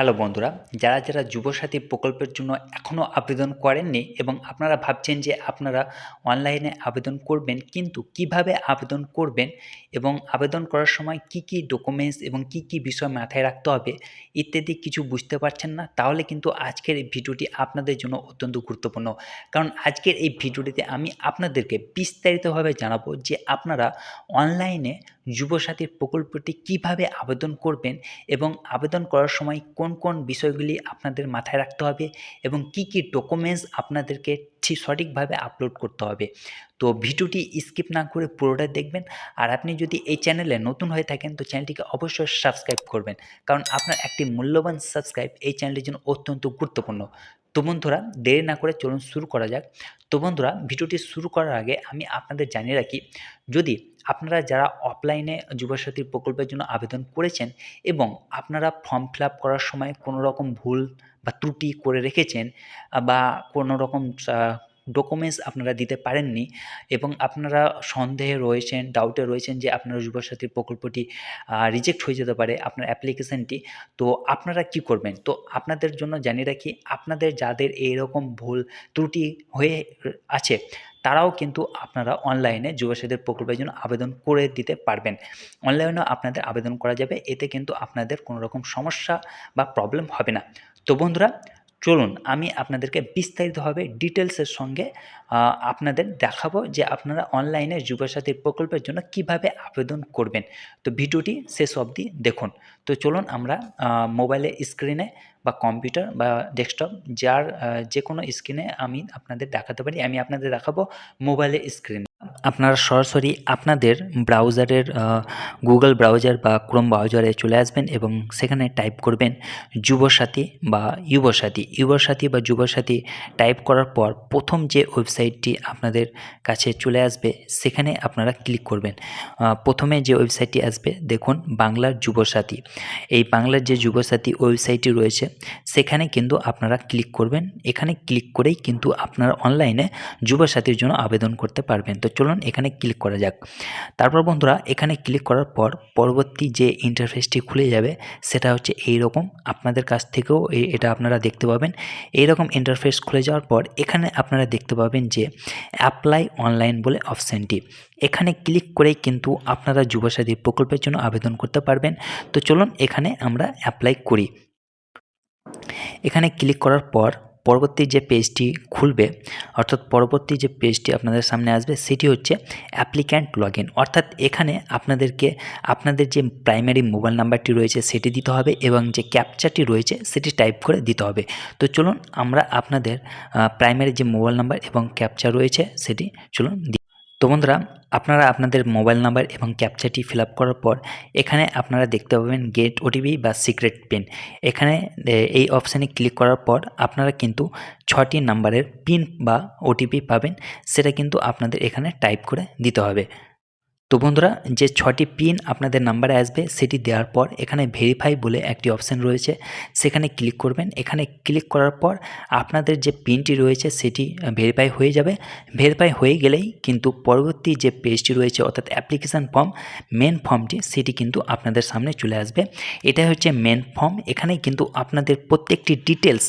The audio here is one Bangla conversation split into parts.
হ্যালো বন্ধুরা, যারা যুবসাথী প্রকল্পের জন্য এখনও আবেদন করেননি এবং আপনারা ভাবছেন যে আপনারা অনলাইনে আবেদন করবেন, কিন্তু কিভাবে আবেদন করবেন এবং আবেদন করার সময় কি ডকুমেন্টস এবং কি বিষয় মাথায় রাখতে হবে ইত্যাদি কিছু বুঝতে পারছেন না, তাহলে কিন্তু আজকের এই ভিডিওটি আপনাদের জন্য অত্যন্ত গুরুত্বপূর্ণ। কারণ আজকের এই ভিডিওটিতে আমি আপনাদেরকে বিস্তারিতভাবে জানাবো যে আপনারা অনলাইনে যুবসাথীর প্রকল্পটি কিভাবে আবেদন করবেন এবং আবেদন করার সময় কোন বিষয়গুলি আপনাদের মাথায় রাখতে হবে এবং কি ডকুমেন্টস আপনাদেরকে সঠিকভাবে আপলোড করতে হবে। তো ভিডিওটি স্কিপ না করে পুরোটা দেখবেন। আর আপনি যদি এই চ্যানেলে নতুন হয়ে থাকেন তো চ্যানেলটিকে অবশ্যই সাবস্ক্রাইব করবেন, কারণ আপনার একটি মূল্যবান সাবস্ক্রাইব এই চ্যানেলটির জন্য অত্যন্ত গুরুত্বপূর্ণ। তো বন্ধুরা, দেরি না করে চলুন শুরু করা যাক। তো বন্ধুরা, ভিডিওটি শুরু করার আগে আমি আপনাদের জানিয়ে রাখি, যদি আপনারা যারা অফলাইনে যুবসাথী প্রকল্পের জন্য আবেদন করেছেন এবং আপনারা ফর্ম ফিল আপ করার সময় কোনো রকম ভুল বা ত্রুটি করে রেখেছেন বা কোনো রকম ডকুমেন্টস আপনারা দিতে পারেননি এবং আপনারা সন্দেহে রয়েছেন, ডাউটে রয়েছেন যে আপনারা যুবসাথী প্রকল্পটি রিজেক্ট হয়ে যেতে পারে আপনার অ্যাপ্লিকেশানটি, তো আপনারা কি করবেন? তো আপনাদের জন্য জানিয়ে রাখি, আপনাদের যাদের এইরকম ভুল ত্রুটি হয়ে আছে তারাও কিন্তু আপনারা অনলাইনে যুবসাথীদের প্রকল্পের জন্য আবেদন করে দিতে পারবেন। অনলাইনেও আপনাদের আবেদন করা যাবে, এতে কিন্তু আপনাদের কোনো রকম সমস্যা বা প্রবলেম হবে না। তো বন্ধুরা, চলুন আমি আপনাদেরকে বিস্তারিতভাবে ডিটেলসের সঙ্গে আপনাদের দেখাবো যে আপনারা অনলাইনে যুবসাথী প্রকল্পের জন্য কিভাবে আবেদন করবেন। তো ভিডিওটি শেষ অবধি দেখুন। তো চলুন আমরা মোবাইলের স্ক্রিনে বা কম্পিউটার বা ডেস্কটপ যার যে কোনো স্ক্রিনে আমি আপনাদের দেখাতে পারি, আমি আপনাদের দেখাবো মোবাইলের স্ক্রিনে। আপনারা সরাসরি আপনাদের ব্রাউজারের গুগল ব্রাউজার বা ক্রোম ব্রাউজারে চলে আসবেন এবং সেখানে টাইপ করবেন যুবসাথী বা যুবসাথী বা যুবসাথী টাইপ করার পর প্রথম যে ওয়েবসাইটটি আপনাদের কাছে চলে আসবে সেখানে আপনারা ক্লিক করবেন। প্রথমে যে ওয়েবসাইটটি আসবে দেখুন, বাংলার যুবসাথী। এই বাংলার যে যুবসাথী ওয়েবসাইটটি রয়েছে সেখানে কিন্তু আপনারা ক্লিক করবেন। এখানে ক্লিক করেই কিন্তু আপনারা অনলাইনে যুবসাথীর জন্য আবেদন করতে পারবেন। তো চলুন এখানে ক্লিক করা যাক। তারপর বন্ধুরা, এখানে ক্লিক করার পর পরবর্তী যে ইন্টারফেসটি খুলে যাবে সেটা হচ্ছে এই রকম। আপনাদের কাছ থেকেও এটা আপনারা দেখতে পাবেন। এই রকম ইন্টারফেস খুলে যাওয়ার পর এখানে আপনারা দেখতে পাবেন যে অ্যাপ্লাই অনলাইন বলে অপশানটি, এখানে ক্লিক করেই কিন্তু আপনারা যুবসাথী প্রকল্পের জন্য আবেদন করতে পারবেন। তো চলুন এখানে আমরা অ্যাপ্লাই করি। এখানে ক্লিক করার পর পরবর্তী যে পেজটি খুলবে, অর্থাৎ পরবর্তী যে পেজটি আপনাদের সামনে আসবে সেটি হচ্ছে অ্যাপ্লিক্যান্ট লগ ইন। অর্থাৎ এখানে আপনাদেরকে আপনাদের যে প্রাইমারি মোবাইল নাম্বারটি রয়েছে সেটি দিতে হবে এবং যে ক্যাপচাটি রয়েছে সেটি টাইপ করে দিতে হবে। তো চলুন আমরা আপনাদের প্রাইমারি যে মোবাইল নাম্বার এবং ক্যাপচা রয়েছে সেটি চলুন দিই। তো বন্ধুরা, আপনারা আপনাদের মোবাইল নাম্বার এবং ক্যাপচাটি ফিল আপ করার পর এখানে আপনারা দেখতে পাবেন গেট ওটিপি বা সিক্রেট পিন। এখানে এই অপশানে ক্লিক করার পর আপনারা কিন্তু 6টি নাম্বারের পিন বা ওটিপি পাবেন, সেটা কিন্তু আপনাদের এখানে টাইপ করে দিতে হবে। তো বন্ধুরা, যে 6টি পিন আপনাদের নাম্বারে আসবে সেটি দেওয়ার পর এখানে ভেরিফাই বলে একটি অপশান রয়েছে, সেখানে ক্লিক করবেন। এখানে ক্লিক করার পর আপনাদের যে পিনটি রয়েছে সেটি ভেরিফাই হয়ে যাবে। ভেরিফাই হয়ে গেলেই কিন্তু পরবর্তী যে পেজটি রয়েছে অর্থাৎ অ্যাপ্লিকেশান ফর্ম, মেন ফর্মটি সেটি কিন্তু আপনাদের সামনে চলে আসবে। এটাই হচ্ছে মেন ফর্ম। এখানে কিন্তু আপনাদের প্রত্যেকটি ডিটেলস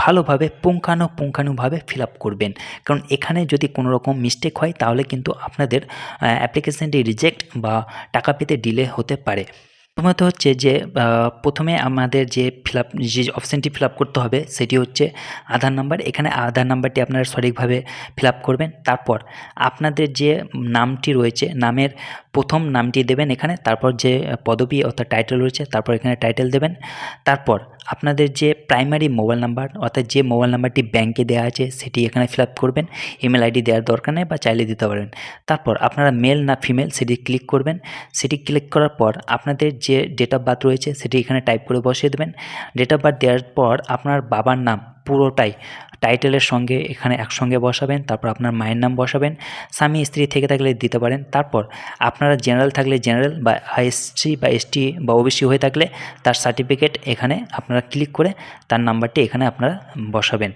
ভালোভাবে পুঙ্খানুপুঙ্খানুভাবে ফিল আপ করবেন, কারণ এখানে যদি কোনো রকম মিস্টেক হয় তাহলে কিন্তু আপনাদের অ্যাপ্লিকেশানটি রিজেক্ট বা টাকা পেতে ডিলে হতে পারে। প্রথমত হচ্ছে যে প্রথমে আমাদের যে যে অপশানটি ফিল আপ করতে হবে সেটি হচ্ছে আধার নাম্বার। এখানে আধার নাম্বারটি আপনারা সঠিকভাবে ফিল আপ করবেন। তারপর আপনাদের যে নামটি রয়েছে নামের প্রথম নামটি দেবেন এখানে, তারপর যে পদবি অর্থাৎ টাইটেল রয়েছে তারপর এখানে টাইটেল দেবেন। তারপর আপনাদের যে প্রাইমারি মোবাইল নাম্বার অর্থাৎ যে মোবাইল নাম্বারটি ব্যাংকে দেওয়া আছে সেটি এখানে ফিল আপ করবেন। ইমেল আইডি দেওয়ার দরকার নেই বা চাইলে দিতে পারেন। তারপর আপনারা মেল না ফিমেল সেটি ক্লিক করবেন। সেটি ক্লিক করার পর আপনাদের যে ডেট অফ বার্থ রয়েছে সেটি এখানে টাইপ করে বসিয়ে দেবেন। ডেট অফ বার্থ দেওয়ার পর আপনার বাবার নাম পুরোটাই টাইটেলের সঙ্গে এখানে একসঙ্গে বসাবেন। তারপর আপনার মায়ের নাম বসাবেন। স্বামী স্ত্রী থেকে থাকলে দিতে পারেন। তারপর আপনারা জেনারেল থাকলে জেনারেল বা এসসি বা এসটি বা ওবিসি হয়ে থাকলে তার সার্টিফিকেট এখানে আপনারা ক্লিক করে তার নাম্বারটি এখানে আপনারা বসাবেন।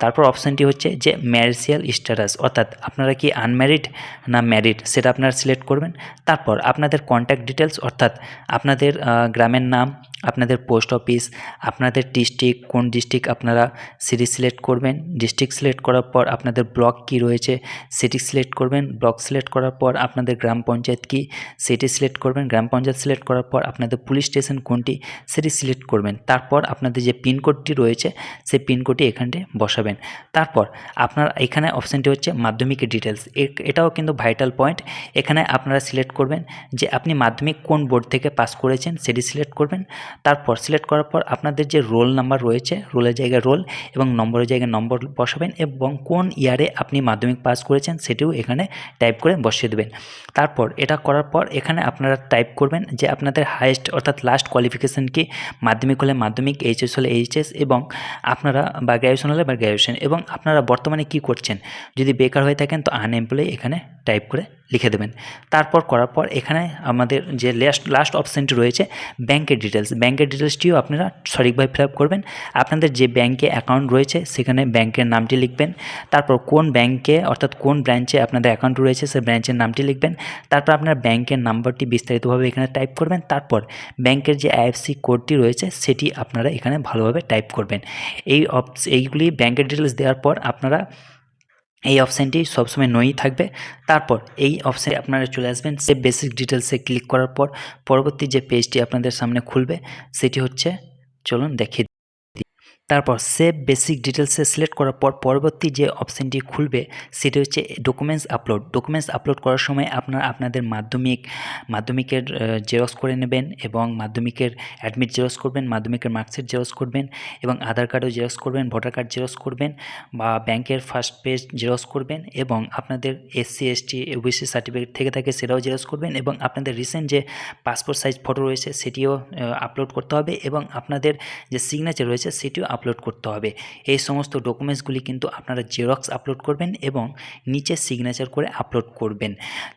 তারপর অপশানটি হচ্ছে যে ম্যারিটাল স্ট্যাটাস, অর্থাৎ আপনারা কি আনম্যারিড না ম্যারিড সেটা আপনারা সিলেক্ট করবেন। তারপর আপনাদের কন্ট্যাক্ট ডিটেলস অর্থাৎ আপনাদের গ্রামের নাম, আপনাদের পোস্ট অফিস, আপনাদের ডিস্ট্রিক্ট, কোন ডিস্ট্রিক্ট আপনারা সিটি সিলেক্ট করবেন। ডিস্ট্রিক্ট সিলেক্ট করার পর আপনাদের ব্লক কী রয়েছে সেটি সিলেক্ট করবেন। ব্লক সিলেক্ট করার পর আপনাদের গ্রাম পঞ্চায়েত কী সেটি সিলেক্ট করবেন। গ্রাম পঞ্চায়েত সিলেক্ট করার পর আপনাদের পুলিশ স্টেশন কোনটি সেটি সিলেক্ট করবেন। তারপর আপনাদের যে পিনকোডটি রয়েছে সেই পিনকোডটি এখানটি বসাবেন। তারপর আপনার এখানে অপশানটি হচ্ছে মাধ্যমিকের ডিটেলস। এটাও কিন্তু ভাইটাল পয়েন্ট। এখানে আপনারা সিলেক্ট করবেন যে আপনি মাধ্যমিক কোন বোর্ড থেকে পাস করেছেন সেটি সিলেক্ট করবেন। তারপর সিলেক্ট করার পর আপনাদের যে রোল নাম্বার রয়েছে, রোলের জায়গায় রোল এবং নম্বরের জায়গায় নম্বর বসাবেন এবং কোন ইয়ারে আপনি মাধ্যমিক পাস করেছেন সেটিও এখানে টাইপ করে বসিয়ে দেবেন। তারপর এটা করার পর এখানে আপনারা টাইপ করবেন যে আপনাদের হাইয়েস্ট অর্থাৎ লাস্ট কোয়ালিফিকেশান কি, মাধ্যমিক হলে মাধ্যমিক, এইচএস হলে এইচএস এবং আপনারা বা গ্র্যাজুয়েশন হলে বা গ্র্যাজুয়েশন, এবং আপনারা বর্তমানে কি করছেন। যদি বেকার হয়ে থাকেন তো আনএমপ্লয় এখানে টাইপ করে লিখে দেবেন। তারপর করার পর এখানে আমাদের যে লাস্ট অপশানটি রয়েছে ব্যাংকের ডিটেলস, ব্যাংকের ডিটেলসটিও আপনারা সঠিকভাবে ফিল আপ করবেন। আপনাদের যে ব্যাংকে অ্যাকাউন্ট রয়েছে সেখানে ব্যাংকের নামটি লিখবেন। তারপর কোন ব্যাংকে অর্থাৎ কোন ব্রাঞ্চে আপনাদের অ্যাকাউন্ট রয়েছে সেই ব্রাঞ্চের নামটি লিখবেন। তারপর আপনার ব্যাংকের নাম্বারটি বিস্তারিতভাবে এখানে টাইপ করবেন। তারপর ব্যাংকের যে আইএফএসসি কোডটি রয়েছে সেটি আপনারা এখানে ভালোভাবে টাইপ করবেন। এইগুলি ব্যাংকের ডিটেলস দেওয়ার পর আপনারা এই অপশানটি সবসময় নই থাকবে। তারপর এই অপশানে আপনারা চলে আসবেন সেভ বেসিক ডিটেলসে ক্লিক করার পর পরবর্তী যে পেজটি আপনাদের সামনে খুলবে সেটি হচ্ছে, চলুন দেখিয়ে। তারপর সেভ বেসিক ডিটেলসে সিলেক্ট করার পর পরবর্তী যে অপশানটি খুলবে সেটি হচ্ছে ডকুমেন্টস আপলোড। ডকুমেন্টস আপলোড করার সময় আপনারা আপনাদের মাধ্যমিকের জেরক্স করে নেবেন এবং মাধ্যমিকের অ্যাডমিট জেরক্স করবেন, মাধ্যমিকের মার্কশিট জেরক্স করবেন এবং আধার কার্ডও জেরক্স করবেন, ভোটার কার্ড জেরক্স করবেন বা ব্যাংকের ফার্স্ট পেজ জেরক্স করবেন এবং আপনাদের এসসি এসটি ওবিসি সার্টিফিকেট থেকে থাকে সেটাও জেরক্স করবেন এবং আপনাদের রিসেন্ট যে পাসপোর্ট সাইজ ফটো রয়েছে সেটিও আপলোড করতে হবে এবং আপনাদের যে সিগনেচার রয়েছে সেটিও আপলোড করতে হবে। এই সমস্ত ডকুমেন্টসগুলি কিন্তু আপনারা জেরক্স আপলোড করবেন এবং নিচে সিগনেচার করে আপলোড করবেন।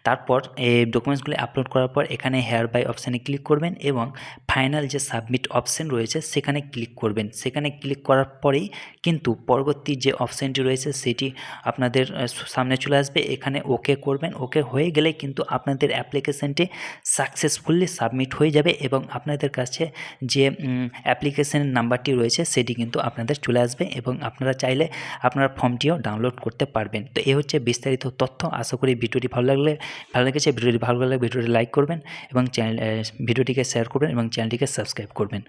তারপর এই ডকুমেন্টসগুলি আপলোড করার পর এখানে হেয়ার বাই অপশানে ক্লিক করবেন এবং ফাইনাল যে সাবমিট অপশান রয়েছে সেখানে ক্লিক করবেন। সেখানে ক্লিক করার পরেই কিন্তু পরবর্তী যে অপশানটি রয়েছে সেটি আপনাদের সামনে চলে আসবে। এখানে ওকে করবেন। ওকে হয়ে গেলে কিন্তু আপনাদের অ্যাপ্লিকেশানটি সাকসেসফুলি সাবমিট হয়ে যাবে এবং আপনাদের কাছে যে অ্যাপ্লিকেশানের নাম্বারটি রয়েছে সেটি কিন্তু আপনাদের চলে আসবে এবং আপনারা চাইলে আপনারা ফর্মটিও ডাউনলোড করতে পারবেন। তো এই হচ্ছে বিস্তারিত তথ্য। আশা করি ভিডিওটি ভালো লেগেছে। ভিডিওটি ভালো লাগলে ভিডিওটি লাইক করবেন এবং ভিডিওটিকে শেয়ার করবেন এবং চ্যানেলটিকে সাবস্ক্রাইব করবেন।